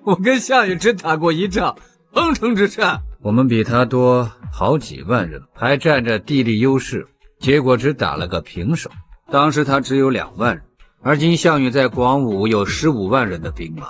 我跟项羽只打过一仗彭城之战，我们比他多好几万人，还占着地利优势，结果只打了个平手。当时他只有2万人，而今项羽在广武有15万人的兵马。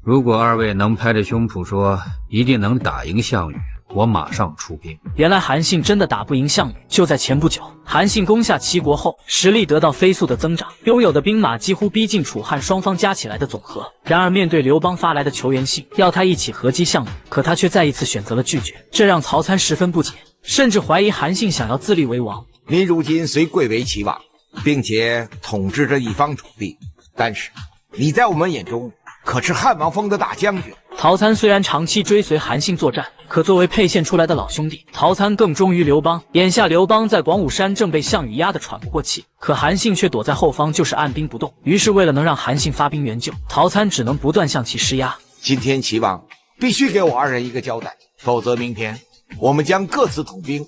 如果二位能拍着胸脯说一定能打赢项羽，我马上出兵。原来韩信真的打不赢项羽。就在前不久，韩信攻下齐国后，实力得到飞速的增长，拥有的兵马几乎逼近楚汉双方加起来的总和。然而面对刘邦发来的求援信，要他一起合击项羽，可他却再一次选择了拒绝，这让曹参十分不解，甚至怀疑韩信想要自立为王。您如今虽贵为齐王，并且统治着一方土地，但是你在我们眼中可是汉王封的大将军。曹参虽然长期追随韩信作战，可作为沛县出来的老兄弟，曹参更忠于刘邦。眼下刘邦在广武山正被项羽压得喘不过气，可韩信却躲在后方，就是按兵不动。于是为了能让韩信发兵援救，曹参只能不断向其施压。今天齐王必须给我二人一个交代，否则明天我们将各自统兵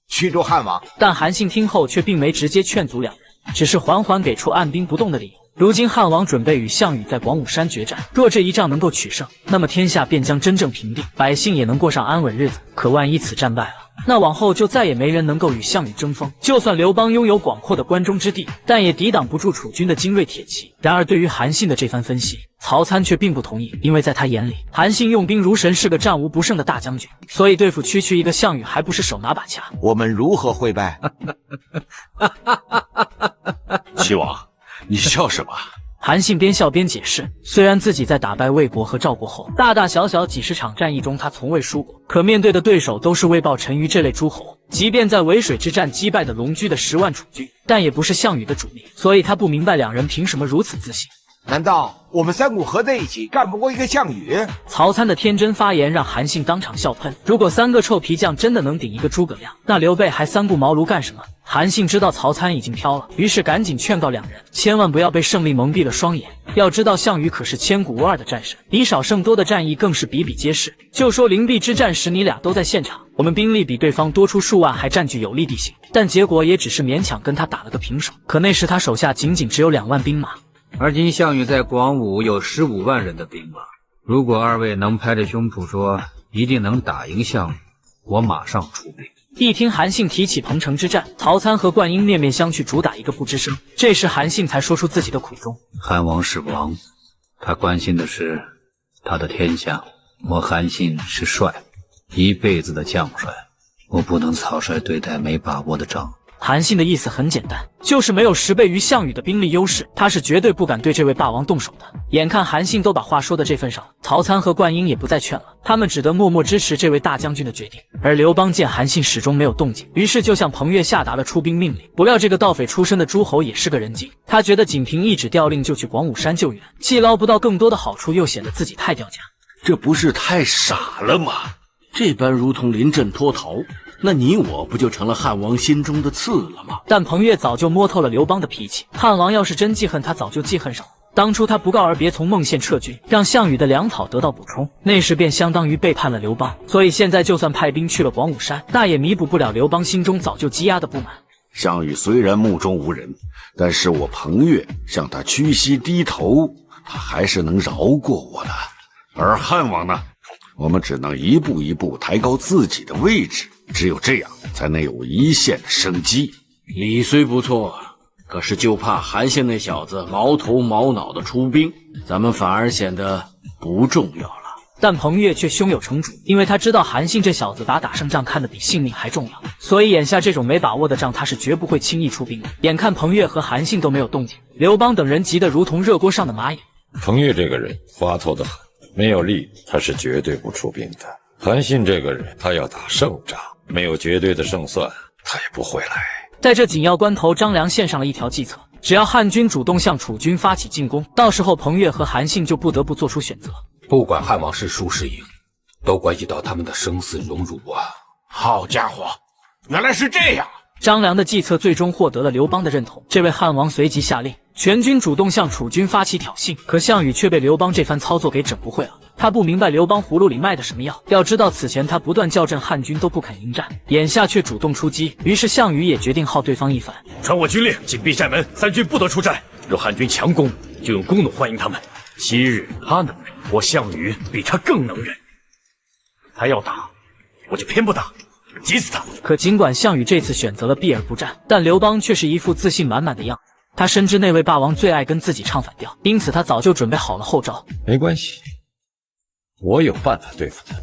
驱逐汉王。但韩信听后却并没直接劝阻两人，只是缓缓给出按兵不动的理由。如今汉王准备与项羽在广武山决战，若这一仗能够取胜，那么天下便将真正平定，百姓也能过上安稳日子。可万一此战败了，那往后就再也没人能够与项羽争锋。就算刘邦拥有广阔的关中之地，但也抵挡不住楚军的精锐铁骑。然而对于韩信的这番分析，曹参却并不同意，因为在他眼里，韩信用兵如神，是个战无不胜的大将军，所以对付区区一个项羽还不是手拿把掐。我们如何会败？齐王，你笑什么？韩信边笑边解释，虽然自己在打败魏国和赵国后，大大小小几十场战役中他从未输过，可面对的对手都是魏豹陈馀这类诸侯，即便在渭水之战击败的龙驹的10万楚军，但也不是项羽的主力，所以他不明白两人凭什么如此自信。难道我们3股合在一起干不过一个项羽？曹参的天真发言让韩信当场笑喷。如果3个臭皮匠真的能顶一个诸葛亮，那刘备还3顾茅庐干什么？韩信知道曹参已经飘了，于是赶紧劝告两人，千万不要被胜利蒙蔽了双眼。要知道项羽可是千古无二的战神，以少胜多的战役更是比比皆是。就说灵璧之战时你俩都在现场，我们兵力比对方多出数万，还占据有利地形，但结果也只是勉强跟他打了个平手。可那时他手下仅仅只有2万兵马。而今项羽在广武有15万人的兵马，如果二位能拍着胸脯说一定能打赢项羽，我马上出兵。一听韩信提起彭城之战，曹参和灌婴面面相觑，主打一个不吱声。这时韩信才说出自己的苦衷：汉王是王，他关心的是他的天下，我韩信是帅，一辈子的将帅，我不能草率对待没把握的仗。韩信的意思很简单，就是没有10倍于项羽的兵力优势，他是绝对不敢对这位霸王动手的。眼看韩信都把话说到这份上，曹参和灌婴也不再劝了，他们只得默默支持这位大将军的决定。而刘邦见韩信始终没有动静，于是就向彭越下达了出兵命令。不料这个盗匪出身的诸侯也是个人精，他觉得仅凭一纸调令就去广武山救援，既捞不到更多的好处，又显得自己太掉价。这不是太傻了吗？这般如同临阵脱逃，那你我不就成了汉王心中的刺了吗？但彭越早就摸透了刘邦的脾气，汉王要是真记恨他，早就记恨上了。当初他不告而别从孟县撤军，让项羽的粮草得到补充，那时便相当于背叛了刘邦。所以现在就算派兵去了广武山，那也弥补不了刘邦心中早就积压的不满。项羽虽然目中无人，但是我彭越向他屈膝低头，他还是能饶过我的。而汉王呢，我们只能一步一步抬高自己的位置，只有这样才能有一线的生机。理虽不错，可是就怕韩信那小子毛头毛脑的出兵，咱们反而显得不重要了。但彭越却胸有成竹，因为他知道韩信这小子把打胜仗看得比性命还重要，所以眼下这种没把握的仗他是绝不会轻易出兵的。眼看彭越和韩信都没有动静，刘邦等人急得如同热锅上的蚂蚁。彭越这个人滑头得很，没有力他是绝对不出兵的。韩信这个人他要打胜仗，没有绝对的胜算，他也不会来。在这紧要关头，张良献上了一条计策，只要汉军主动向楚军发起进攻，到时候彭越和韩信就不得不做出选择。不管汉王是输是赢，都关系到他们的生死荣辱啊！好家伙，原来是这样！张良的计策最终获得了刘邦的认同，这位汉王随即下令全军主动向楚军发起挑衅。可项羽却被刘邦这番操作给整不会了，他不明白刘邦葫芦里卖的什么药。要知道此前他不断校正汉军都不肯迎战，眼下却主动出击，于是项羽也决定耗对方一番。传我军令，紧闭寨门，3军不得出战。若汉军强攻，就用弓弩欢迎他们。昔日他能忍，我项羽比他更能忍。他要打，我就偏不打，急死他。可尽管项羽这次选择了避而不战，但刘邦却是一副自信满满的样子。他深知那位霸王最爱跟自己唱反调，因此他早就准备好了后招。没关系，我有办法对付他。